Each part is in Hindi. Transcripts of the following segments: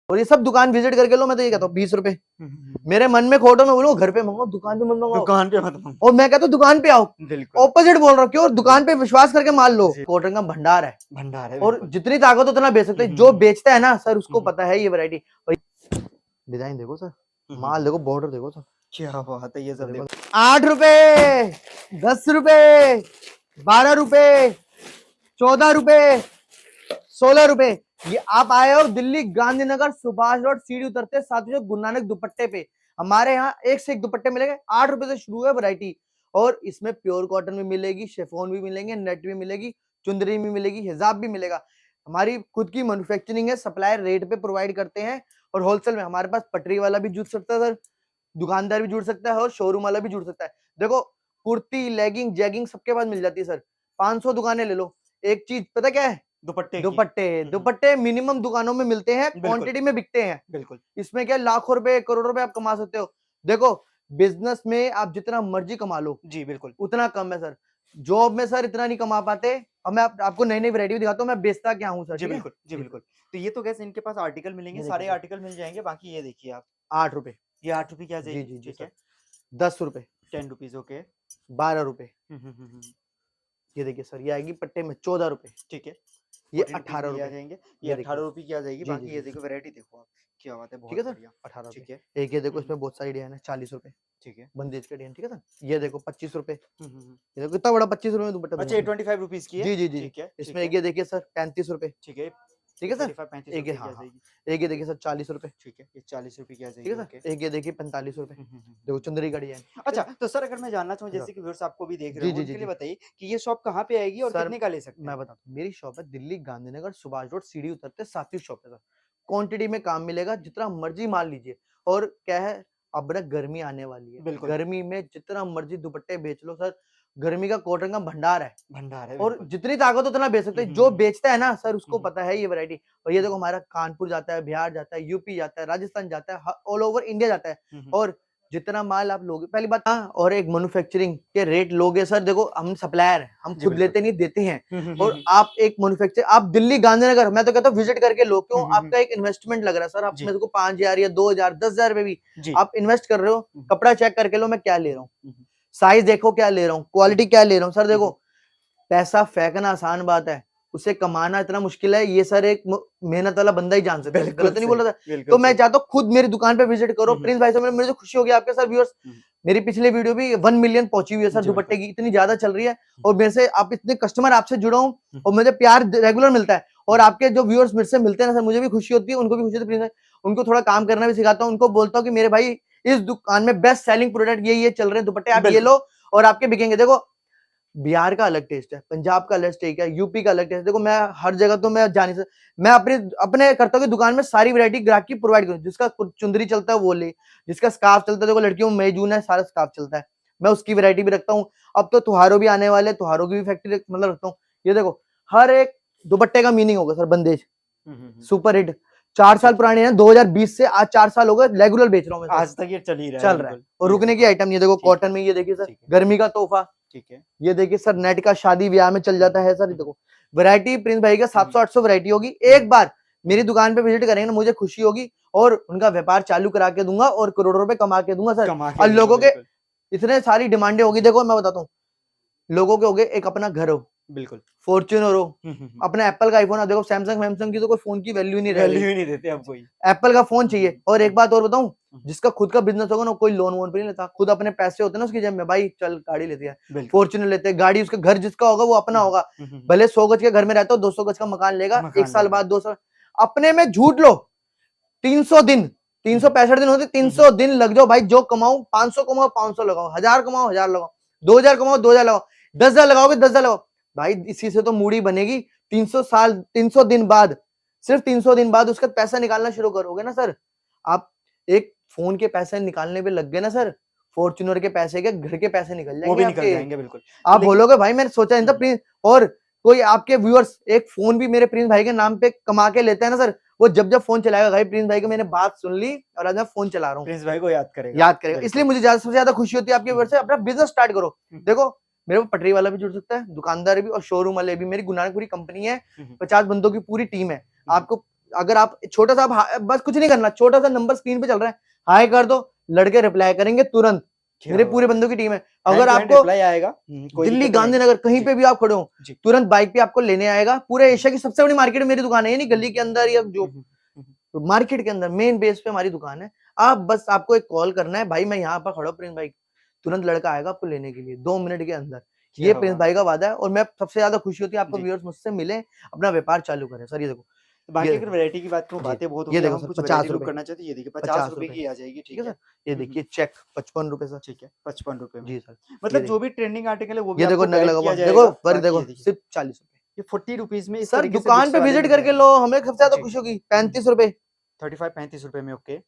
और ये सब दुकान विजिट करके लो। मैं तो ये कहता हूँ 20 रुपए। मेरे मन में खोटो, मैं बोलूँ घर पे मंगाओ, दुकान पे मत मंगाओ। दुकान पे मत मंगाओ। और मैं कहता हूँ दुकान पे आओ। बिल्कुल ऑपोजिट बोल रहा हूँ, क्यों? दुकान पे विश्वास करके माल लो। कॉटन का भंडार है, भंडार है। और जितनी ताकत हो उतना बेच सकते हैं। जो बेचता है ना सर, उसको पता है ये वैरायटी। डिजाइन देखो सर, माल देखो, बॉर्डर देखो सर, क्या बात है। ये सब देखो 8 रुपए, 10 रुपए, 12 रुपए, 14 रुपए, 16 रुपए। ये आप आए हो दिल्ली गांधीनगर सुभाष रोड, सीढ़ी उतरते साथ ही गुरु नानक दुपट्टे पे। हमारे यहाँ एक से एक दुपट्टे मिलेंगे। 8 रुपए से शुरू है वैरायटी, और इसमें प्योर कॉटन भी मिलेगी, शिफॉन भी मिलेंगे, नेट भी मिलेगी, चुंदरी भी मिलेगी, हिजाब भी मिलेगा। हमारी खुद की मैन्युफैक्चरिंग है, सप्लायर रेट पे प्रोवाइड करते हैं, और होलसेल में हमारे पास पटरी वाला भी जुड़ सकता है सर, दुकानदार भी जुड़ सकता है, और शोरूम वाला भी जुड़ सकता है। देखो कुर्ती, लेगिंग, जैगिंग सबके पास मिल जाती है सर। 500 दुकानें ले लो, एक चीज पता क्या है? दुपट्टे मिनिमम दुकानों में मिलते हैं, क्वांटिटी में बिकते हैं। बिल्कुल। इसमें क्या लाखों रुपए, करोड़ों रुपए आप कमा सकते हो। देखो बिजनेस में आप जितना मर्जी कमा लो, जी बिल्कुल, उतना कम है सर। जॉब में सर इतना नहीं कमा पाते। अब मैं आपको नई नई वैरायटी दिखाता हूँ, मैं बेचता क्या हूँ सर। जी बिल्कुल, जी बिल्कुल। तो ये तो गैस इनके पास आर्टिकल मिलेंगे, सारे आर्टिकल मिल जाएंगे। बाकी ये देखिए आप 8 रुपए, ये 8 रुपए की आ जी जाएगी। जी जी ठीक है। 10 रुपए, 10 रुपीज। ओके। 12 रुपए, हम्म। ये देखिए सर, ये आएगी पट्टे में 14 रुपए, ठीक है। ये 14 रुपीज 18 में ये आ रुपए, जाएंगे। ये 18 रुपए की आ जाएगी। जी जी बाकी ये जी, देखो वैरायटी देखो आप, क्या बात है, ठीक है बहुत सर, बढ़िया। 18 ठीक रुपए। है। एक ये देखो, इसमें बहुत सारी डिजाइन है, 40 रुपए, ठीक है। बंदेज का डिजाइन, ठीक है सर। ये देखो 25 रुपए, हम्म। ये देखो कितना बड़ा 25 रुपए में दुपट्टा अच्छा, ये दूंगा। 25 रुपीज की है। जी जी जी, ठीक है, ठीक इसमें है, एक ये देखिए सर 35 रुपए, ठीक है। ठीक ये है सर। 35 एक ये, रुपए की हाँ आ हाँ, जाएगी। एक ये देखिए सर 40 रुपए, ठीक है, ये 40 रुपए की आ ठीक जाएगी। है ओके। सर। एक ये देखिए 45 रुपए, देखो चुंदरी का डिजाइन, ठीक अच्छा, है तो सर अगर मैं जानना चाहूँ, सर। जैसे कि व्यूअर्स आपको भी देख रहे जी होंगे, जी जी उनके लिए जी बताइए कि ये शॉप कहाँ पे आएगी और सर, कितने का ले सकते मैं हैं? बताता हूँ, मेरी शॉप है दिल्ली गांधीनगर सुभाष रोड, सीढ़ी उतरते साथी शॉप है सर। क्वांटिटी में काम मिलेगा, जितना मर्जी माल लीजिए। और क्या है, अब ना गर्मी आने वाली है, बिल्कुल। गर्मी में जितना मर्जी दुपट्टे बेच लो सर, गर्मी का कॉटन का भंडार है, भंडार है। और बिल्कुल। जितनी ताकत हो उतना बेच सकते हैं। जो बेचता है ना सर, उसको पता है ये वैरायटी। और ये देखो हमारा कानपुर जाता है, बिहार जाता है, यूपी जाता है, राजस्थान जाता है, ऑल ओवर इंडिया जाता है। और जितना माल आप लोगे, पहली बात, हाँ, और एक मैन्युफैक्चरिंग के रेट लोगे सर, देखो हम सप्लायर हैं, हम खुद लेते नहीं, देते हैं। और आप एक मैन्युफैक्चर, आप दिल्ली गांधीनगर, मैं तो कहता हूँ विजिट करके लो। क्यों? आपका एक इन्वेस्टमेंट लग रहा है सर। आप मेरे को 5,000 या 2,000, 10,000 रुपए भी आप इन्वेस्ट कर रहे हो। कपड़ा चेक करके लो, मैं क्या ले रहा हूँ, साइज देखो क्या ले रहा हूँ, क्वालिटी क्या ले रहा हूँ सर। देखो पैसा फेंकना आसान बात है, उसे कमाना इतना मुश्किल है। ये सर एक मेहनत वाला बंदा ही जान सकता है, गलत नहीं बोल रहा था। तो मैं चाहता हूँ खुद मेरी दुकान पे विजिट करो। प्रिंस भाई साहब, मुझे खुशी होगी आपके सर व्यूअर्स। मेरी पिछले वीडियो भी 1 मिलियन पहुंची हुई है सर, दुपट्टे की इतनी ज्यादा चल रही है। और मेरे से आप इतने कस्टमर आपसे जुड़ा हूँ, और मुझे प्यार रेगुलर मिलता है। और आपके जो व्यूअर्स मेरे से मिलते हैं ना सर, मुझे भी खुशी होती है, उनको भी खुशी होती है। उनको थोड़ा काम करना भी सिखाता हूँ, उनको बोलता हूँ कि मेरे भाई इस दुकान में बेस्ट सेलिंग प्रोडक्ट ये चल रहे हैं दुपट्टे, आप ये लो और आपके बिकेंगे। देखो बिहार का अलग टेस्ट है, पंजाब का अलग टेस्ट है, यूपी का अलग टेस्ट है। देखो मैं हर जगह तो मैं जा नहीं सकता, मैं अपने करता हूँ कि दुकान में सारी वैरायटी ग्राहक की प्रोवाइड करूँ। जिसका चुंदरी चलता है वो ले, जिसका स्कार्फ चलता है, देखो लड़कियों में मई जून है, सारा स्कार्फ चलता है, मैं उसकी वैरायटी भी रखता हूँ। अब तो त्योहारों भी आने वाले, त्योहारों की भी फैक्ट्री मतलब रखता हूँ। ये देखो हर एक दुपट्टे का मीनिंग होगा सर, बंदेज सुपर हिट 4 साल पुरानी है, 2020 से आज 4 साल हो गए, रेगुलर बेच रहा हूँ मैं, आज तक ये चल ही रहा है। और रुकने की आइटम। ये देखो कॉटन में, ये देखिए सर गर्मी का तोहफा, ठीक है। ये देखिए सर नेट का शादी ब्याह में चल जाता है सर। देखो वैरायटी प्रिंस भाई का 700-800 वैरायटी होगी। एक बार मेरी दुकान पे विजिट करेंगे ना, मुझे खुशी होगी, और उनका व्यापार चालू करा के दूंगा, और करोड़ों रुपए कमा के दूंगा सर। और लोगों के इतने सारी डिमांडें होगी। देखो मैं बताता हूँ, लोगों के हो गए, एक अपना घर हो, बिल्कुल फॉर्च्यूनर हो, अपना एप्पल का आईफोन, देखो सैमसंग की तो कोई फोन की वैल्यू नहीं नहीं देते अब कोई, एप्पल का फोन चाहिए। और एक बात और बताऊं, जिसका खुद का बिजनेस होगा ना, कोई लोन वोन पे नहीं लेता, खुद अपने पैसे होते हैं ना उसकी जेब में, भाई चल गाड़ी लेते हैं, फॉर्च्यूनर लेते हैं, गाड़ी उसके घर जिसका होगा वो अपना होगा, भले 100 गज के घर में रहता हो, 200 गज का मकान लेगा, 1 साल बाद 2 साल अपने में झूठ लो। 300 दिन, 365 दिन होते, 300 दिन लग जाओ भाई, जो कमाओ 500 कमाओ 500 लगाओ, 1000 कमाओ 1000 लगाओ, 2000 कमाओ 2000 लगाओ, 10,000 लगाओगे 10,000 लगाओ भाई, इसी से तो मूड़ी बनेगी। 300 दिन बाद, सिर्फ 300 दिन बाद उसका पैसा निकालना शुरू करोगे ना सर। आप एक फोन के पैसे निकालने पे लग गए ना सर, फॉर्च्यूनर के पैसे के, घर के पैसे निकल जाएंगे, वो भी निकल जाएंगे बिल्कुल। आप बोलोगे भाई मैंने सोचा नहीं था प्रिंस। और कोई आपके व्यूअर्स एक फोन भी मेरे प्रिंस भाई के नाम पे कमा के लेते हैं ना सर, वो जब जब फोन चलाएगा, भाई प्रिंस भाई की मैंने बात सुन ली और आज मैं फोन चला रहा हूँ, प्रिंस भाई को याद करेगा। इसलिए मुझे सबसे ज्यादा खुशी होती है आपके व्यूअर्स से। अपना बिजनेस स्टार्ट करो। देखो मेरे को पटरी वाला भी जुड़ सकता है, दुकानदार भी, और शोरूम वाले भी। मेरी गुरु नानक पूरी कंपनी है, 50 बंदों की पूरी टीम है। आपको अगर आप छोटा सा बस कुछ नहीं करना, छोटा सा नंबर स्क्रीन पे चल रहा है, हाई कर दो, लड़के रिप्लाई करेंगे तुरंत। मेरे पूरे बंदों की टीम है। अगर आपको रिप्लाई आएगा, दिल्ली गांधीनगर कहीं पे भी आप खड़े हो, तुरंत बाइक पे आपको लेने आएगा। पूरे एशिया की सबसे बड़ी मार्केट में मेरी दुकान है, ये नहीं गली के अंदर या जो मार्केट के अंदर मेन बेस पे हमारी दुकान है। आप बस आपको एक कॉल करना है, भाई मैं यहाँ पर खड़ा हूं प्रिंस भाई, तुरंत लड़का आएगा आपको लेने के लिए 2 मिनट के अंदर। ये प्रिंस भाई का वादा है और मैं सबसे ज्यादा खुशी होती है आपको व्यूअर्स मुझसे मिले, अपना व्यापार चालू करें। सर ये देखो, बाकी अगर वैरायटी की बात करूं, बातें बहुत हो ये गई, देखो हम सर कुछ 50 वैरायटी रुपए करना चाहते हैं, ये देखिए 50 रुपए की आ जाएगी, ठीक है सर। ये देखिए चेक 55 रुपए सर, ठीक है 55 रुपए में। जी सर, मतलब जो भी ट्रेंडिंग आर्टिकल है वो भी ये देखो आपको नग गाइड लगा किया हुआ, जाएगा। देखो पर बाकी देखो ये देखिए, सिर्फ 40 रुपए। ये 40 रुपीज में इस सर तरीके से दुकान बिक्स पे वाले विजिट मिल करके जाएंगे। लो, हमें सबसे ज्यादा जी। खुशी होगी। 35 रुपए, 35 रुपए में, ओके।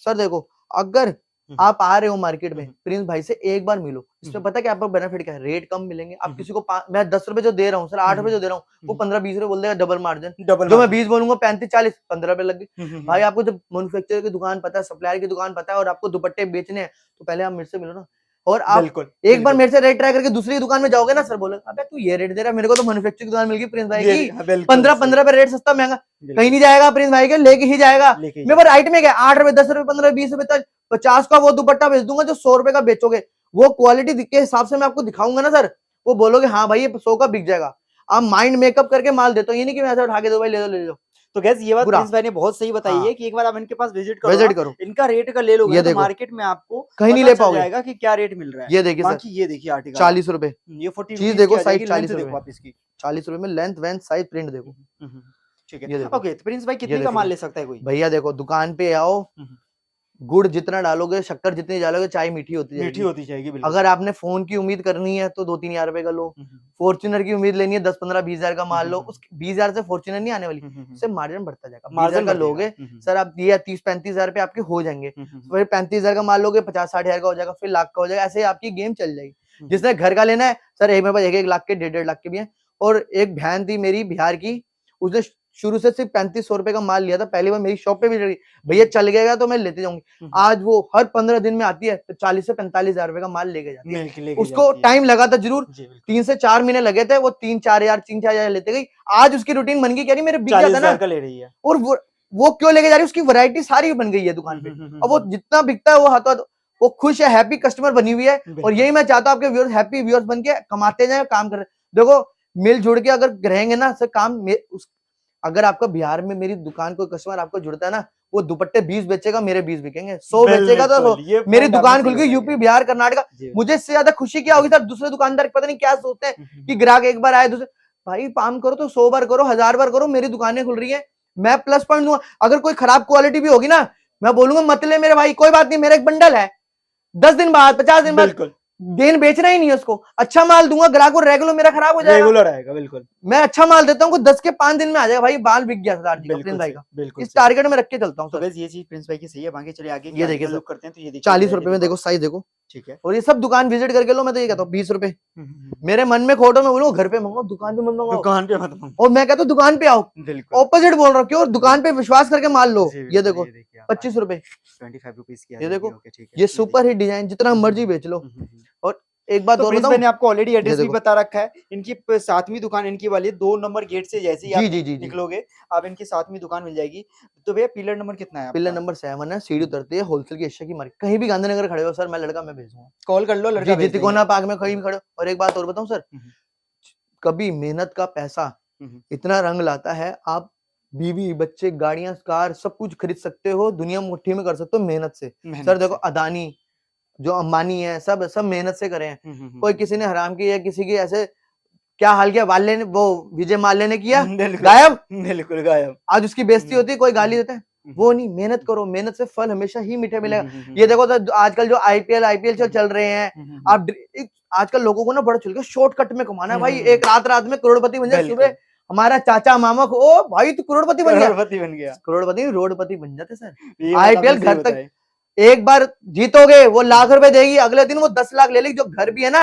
सर देखो अगर आप आ रहे हो मार्केट में, प्रिंस भाई से एक बार मिलो, इसमें पता क्या आपको बेनिफिट क्या है, रेट कम मिलेंगे। आप किसी को मैं 10 रुपए जो दे रहा हूँ सर, 8 रुपए जो दे रहा हूँ, वो 15-20 रुपए बोल देगा, डबल मार्जिन। जो मैं 20 बोलूंगा 35-40, 15 रुपए लग गए। भाई आपको जब मैन्युफैक्चरर की दुकान पता है, सप्लायर की दुकान पता है और आपको दुपट्टे बेचने हैं, तो पहले आप मेरे से मिलो ना। और आप एक बार मेरे से रेट ट्राई करके दूसरी दुकान में जाओगे ना, सर बोले अबे तू ये रेट दे रहा है, मेरे को तो मैन्युफैक्चर की दुकान मिल गई प्रिंस भाई की, 15 पे रेट सस्ता महंगा, कहीं नहीं जाएगा प्रिंस भाई के, लेके ही जाएगा। मेरे को राइट में क्या 8 रुपए 10 रुपए 15 20 रुपए तक 50 का वो दुपट्टा बेच दूंगा जो 100 रुपए का बेचोगे। वो क्वालिटी के हिसाब से मैं आपको दिखाऊंगा ना सर, वो बोलोगे हाँ भाई ये 100 का बिक जाएगा। आप माइंड मेकअप करके माल देते हो, ये नहीं कि मैं ऐसा उठा के दो भाई ले लो ले लो। तो गैस ये बात प्रिंस भाई ने बहुत सही बताई है कि एक बार आप इनके पास विजिट करो, इनका रेट का ले लोगे, ये तो मार्केट में आपको कहीं नहीं ले पाओगे जाएगा कि क्या रेट मिल रहा है। ये देखिए बाकी ये देखिए आर्टिकल 40 रुपए, ये 40 चीज देखो, साइज 40 देखो आप इसकी 40 रुपए में लेंथ वेंथ साइज प्रिंट देखो, ठीक है। ओके तो प्रिंस भाई कितने का माल ले सकता है कोई? भैया देखो दुकान पे आओ, गुड़ जितना डालोगे, शक्कर जितनी डालोगे, चाय मीठी होती जाएगी। अगर आपने फोन की उम्मीद करनी है तो 2-3 हजार रुपए का लो। फॉर्च्यूनर की उम्मीद लेनी है 10-15-20 हजार का माल लो, उस 20 हजार से फॉर्च्यूनर नहीं आने वाली, उससे मार्जिन बढ़ता जाएगा। 20 हजार का लोगे सर आप, ये 30-35 हजार रुपए आपके हो जाएंगे, फिर 35 हजार का माल लोगे 50-60 हजार का हो जाएगा, फिर लाख का हो जाएगा, ऐसे आपकी गेम चल जाएगी। जिसने घर का लेना है सर, मेरे पास 1-1 लाख के 1.5-1.5 लाख के भी है। और एक बहन थी मेरी बिहार की, उसने शुरू से सिर्फ 3500 रुपए का माल लिया था, पहली बार मेरी शॉप पे भी लगी, भैया चल गएगा तो मैं लेते जाऊंगी। आज वो हर 15 दिन में आती है तो 40 से 45 हजार रुपए का माल लेके जाती है। उसको टाइम लगा था जरूर, 3 से 4 महीने लगे थे, वो 3-4 हजार लेते गई। आज उसकी रूटीन बन गई, कह रही मेरे बिक जाता ना, ले रही है। और वो क्यों लेके जा रही है, उसकी वैरायटी सारी बन गई है दुकान पे। अब वो जितना बिकता है वो हाथों हाथ वो खुश है, हैप्पी कस्टमर बनी हुई है। और यही मैं चाहता हूँ आपके व्यूअर्स हैप्पी व्यूअर्स बन के कमाते जाए, काम कर। देखो मिलजुल के अगर रहेंगे ना सर काम, अगर आपका बिहार में मेरी दुकान कोई कस्टमर आपको जुड़ता है ना, वो दुपट्टे 20 बेचेगा, मेरे 20 बिकेंगे, 100 बेचेगा तो मेरी दुकान खुल गई। यूपी बिहार कर्नाटका, मुझे इससे ज्यादा खुशी क्या होगी सर? दूसरे दुकानदार पता नहीं क्या सोचते हैं कि ग्राहक एक बार आए, दूसरे भाई काम करो तो 100 बार करो, 1000 बार करो, मेरी दुकानें खुल रही है, मैं प्लस पॉइंट दूंगा। अगर कोई खराब क्वालिटी भी होगी ना, मैं बोलूंगा मत ले मेरे भाई, कोई बात नहीं, मेरा एक बंडल है, 10 दिन बाद 50 दिन बाद दिन बेचना ही नहीं है उसको, अच्छा माल दूंगा ग्राहक को, रेगुलर मेरा खराब हो जाएगा, रेगुलर आएगा। बिल्कुल मैं अच्छा माल देता हूँ, 10 के 5 दिन में आ जाएगा भाई, बाल बिक गया सरदार जी का, प्रिंस भाई का। इस टारगेट में रख के चलता हूँ। तो बस ये चीज प्रिंस भाई की सही है। बाकी चलिए आगे ये देखिए सर करते हैं। तो ये देखिए 40 रुपए में देखो साइज देखो, ठीक है। और ये सब दुकान विजिट करके लो, मैं तो ये कहता हूँ 20 रुपए मेरे मन में खोटो, मैं बोलूँ घर पे मंगाओ, दुकान पे मत मंगाओ, दुकान पे मत मंगाओ। और मैं कहता हूँ दुकान पे आओ, ऑपोजिट बोल रहा हूँ, क्यों? दुकान पे विश्वास करके माल लो। ये देखो 25 रुपए, 25 रुपीज की, ये देखो ये सुपर हिट डिजाइन, जितना मर्जी बेच लो। और एक बात और बताऊं, मैंने आपको ऑलरेडी एड्रेस भी बता रखा है। इनकी 7वीं दुकान इनकी वाली 2 नंबर गेट से जैसे ही आप निकलोगे आप इनकी 7वीं दुकान मिल जाएगी। तो भैया पिलर नंबर कितना है? पिलर नंबर 7 है, सीढ़ी उतरती है, होलसेल की एशिया की मार्केट। कहीं भी गांधीनगर खड़े हो सर, मैं लड़का मैं भेजूंगा, कॉल कर लो, लड़का जी तिकोना पार्क में कहीं भी खड़े हो। और एक बात और बताऊं सर, कभी मेहनत का पैसा इतना रंग लाता है, आप बीवी बच्चे गाड़ियां कार सब कुछ खरीद सकते हो, दुनिया मुट्ठी में कर सकते हो मेहनत से। सर देखो अदानी जो अंबानी है, सब मेहनत से करे हैं, कोई किसी ने हराम की है, किसी की ऐसे क्या हाल किया, वाले ने वो विजय माल्या ने किया, गायब, बिल्कुल गायब। आज उसकी बेइज्जती होती है, कोई गाली देता है, वो नहीं, मेहनत करो, मेहनत से फल हमेशा ही मीठा मिलेगा। ये देखो तो आजकल जो आईपीएल चल रहे हैं, आप आजकल लोगों को ना बड़ा चल के शॉर्टकट में कमाना है भाई, एक रात में करोड़पति बन जाए। सुबह हमारा चाचा मामा को, ओ भाई तू करोड़पति बन गया, करोड़पति रोडपति बन जाते सर। आईपीएल घर तक एक बार जीतोगे, वो लाख रुपए देगी, अगले दिन वो 10 लाख ले लेगी, जो घर भी है ना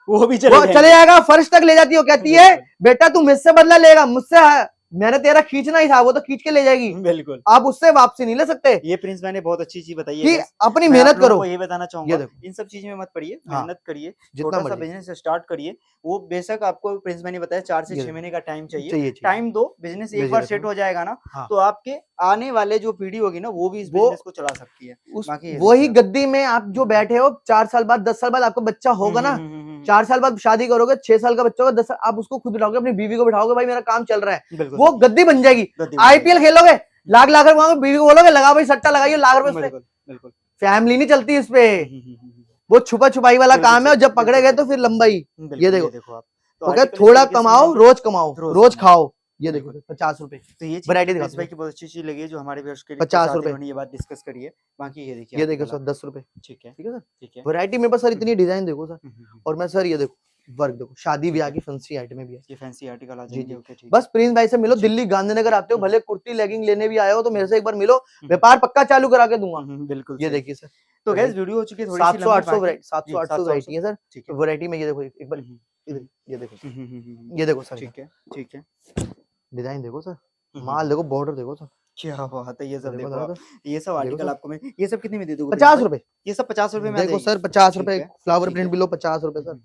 वो भी चले जाएगा, फर्श तक ले जाती है। वो कहती है बेटा तू मुझसे बदला लेगा, मुझसे मैंने तेरा खींचना ही था, वो तो खींच के ले जाएगी, बिल्कुल आप उससे वापसी नहीं ले सकते। ये प्रिंस भाई ने बहुत अच्छी चीज बताई है कि guys। अपनी मैं मेहनत आप लोगों करो। को ये बताना ये चाहूंगा, देखो इन सब चीज में मत पड़िए, हाँ, मेहनत करिए, जितना छोटा सा मर्जी बिजनेस स्टार्ट करिए। वो बेशक आपको प्रिंस भाई ने बताया 4 से ये 6 देखो महीने का टाइम चाहिए, चाहिए टाइम दो, बिजनेस एक बार बिजनेस सेट में हो जाएगा ना, हाँ तो आपके आने वाले जो पीढ़ी होगी ना वो भी इस वो बिजनेस को चला सकती है। उस बाकी ये वही देखिए आप। गद्दी में आप जो बैठे हो 4 साल बाद 10 साल बाद आपका बच्चा होगा ना, 4 साल बाद शादी करोगे, 6 साल का बच्चा होगा, 10 साल आप उसको खुद बिठाओगे, अपनी बीवी को बिठाओगे, भाई मेरा काम चल रहा है, बिल्कुल वो गद्दी बन जाएगी। गद्दी बन आईपीएल खेलोगे, लाख लाख रुपए बीवी को बोलोगे लगाओ भाई सट्टा लगाइए लाख रुपए जाएगी। उस पे, बिल्कुल बिल्कुल फैमिली नहीं चलती इस पे, बिल्कुल वो छुपा छुपाई वाला बिल्कुल काम है, और सही, जब पकड़े बिल्कुल गए तो सही। फिर लंबाई। ये बिल्कुल ये देखो देखो आप, तो वो क्या आर्टिकल इस थोड़ा तरीके से कमाओ मिलेंगे, रोज कमाओ रोज रोज कमाओ। खाओ। ये देखो बिल्कुल 50 रुपए तो ये चीज वैरायटी प्रिंस दिखाता भाई हूँ, की बहुत अच्छी चीज लगी है, जो हमारे व्यूअर्स के 50 साथ रुपए इन्होंने ये बात डिस्कस करी है। बाकी ये देखिए ये देखो आर्टिकल सर आप, 10 रुपए ठीक है ठीक है सर, ठीक है। वैरायटी मेरे पास सर इतनी डिजाइन देखो सर, हम्म। और मैं सर ये देखो वर्क देखो, शादी ठीक ब्याह है, की फैंसी आइटमें भी है। ये फैंसी आर्टिकल आ जी जाएंगे, जी ओके ठीक है। बस प्रिंस भाई से मिलो, जी दिल्ली गांधीनगर आते हो, हम्म भले कुर्ती लेगिंग लेने भी आए हो तो मेरे से एक बार मिलो, हम्म व्यापार पक्का चालू करा के दूंगा। बिल्कुल ये सही। देखिए सर तो गैस वैरायटी वीडियो हो चुकी है थोड़ी सी 700 लंबी, 800 बाकी 700 जी 800 700 वैरायटी है सर, ठीक है। वैरायटी में ये देखो एक बार हम्म, इधर हम्म, ये देखो सर, हम्म, ये देखो सर ठीक है ठीक है। डिजाइन देखो सर, हम्म, माल देखो, बॉर्डर देखो सर, क्या बात है, ये ये सब देखो देखो जरा आप, सर, ये सब देखो आर्टिकल सर आपको मैं, ये सब कितने में दे दोगे प्रिंस 50 भाई? रुपए ये सब 50 रुपए में आ देखो जाएगी? सर 50 ठीक रुपए है फ्लावर ठीक प्रिंट है। भी लो 50 रुपए सर,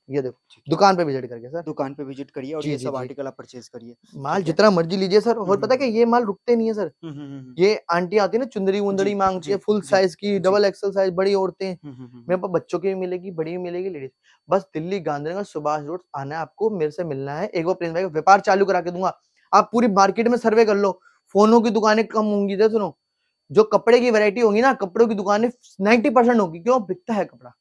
ये देखो ठीक है, दुकान पे विजिट करके सर। दुकान पे विजिट करिए और जी ये जी सब जी आर्टिकल आप परचेज करिए। माल ठीक है। जितना मर्जी लीजिए सर, और पता है कि ये माल रुकते नहीं है सर, हम्म, हम्म, हम्म, ये आंटी आती है ना चुंदरी जी वुंदरी मांगती जी है फुल जी साइज की, जी। डबल एक्सल साइज, बड़ी औरतें, हम्म। मेरे पास बच्चों की भी मिलेगी, बड़ी भी मिलेगी, लेडीज। बस दिल्ली गांधीनगर सुभाष रोड आना है आपको, मेरे से मिलना है, एक बार प्रिंस भाई का व्यापार चालू करा के दूंगा। आप पूरी मार्केट में सर्वे कर लो, फोनों की दुकानें कम होंगी, तो सुनो जो कपड़े की वैरायटी होगी ना, कपड़ों की दुकानें 90% होगी, क्यों बिकता है कपड़ा,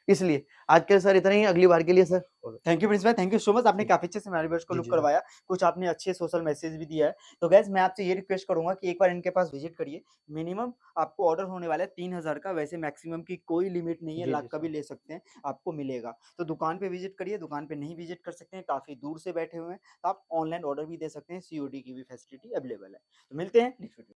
इसलिए। आज के लिए सर इतना ही, अगली बार के लिए सर थैंक यू प्रिंस भाई, थैंक यू सो मच, आपने जी काफी अच्छे से हमारे व्यूअर्स को जी लुक जी सर करवाया, कुछ आपने अच्छे सोशल मैसेज भी दिया है। तो गैस मैं आपसे ये रिक्वेस्ट करूंगा कि एक बार इनके पास विजिट करिए, मिनिमम आपको ऑर्डर होने वाला है 3000 का, वैसे मैक्सिमम की कोई लिमिट नहीं है, जी लाख जी का भी सर ले सकते हैं, आपको मिलेगा। तो दुकान पे विजिट करिए, दुकान पे नहीं विजिट कर सकते हैं, काफी दूर से बैठे हुए हैं, तो आप ऑनलाइन ऑर्डर भी दे सकते हैं, सीओडी की भी फैसिलिटी अवेलेबल है। तो मिलते हैं नेक्स्ट वीडियो।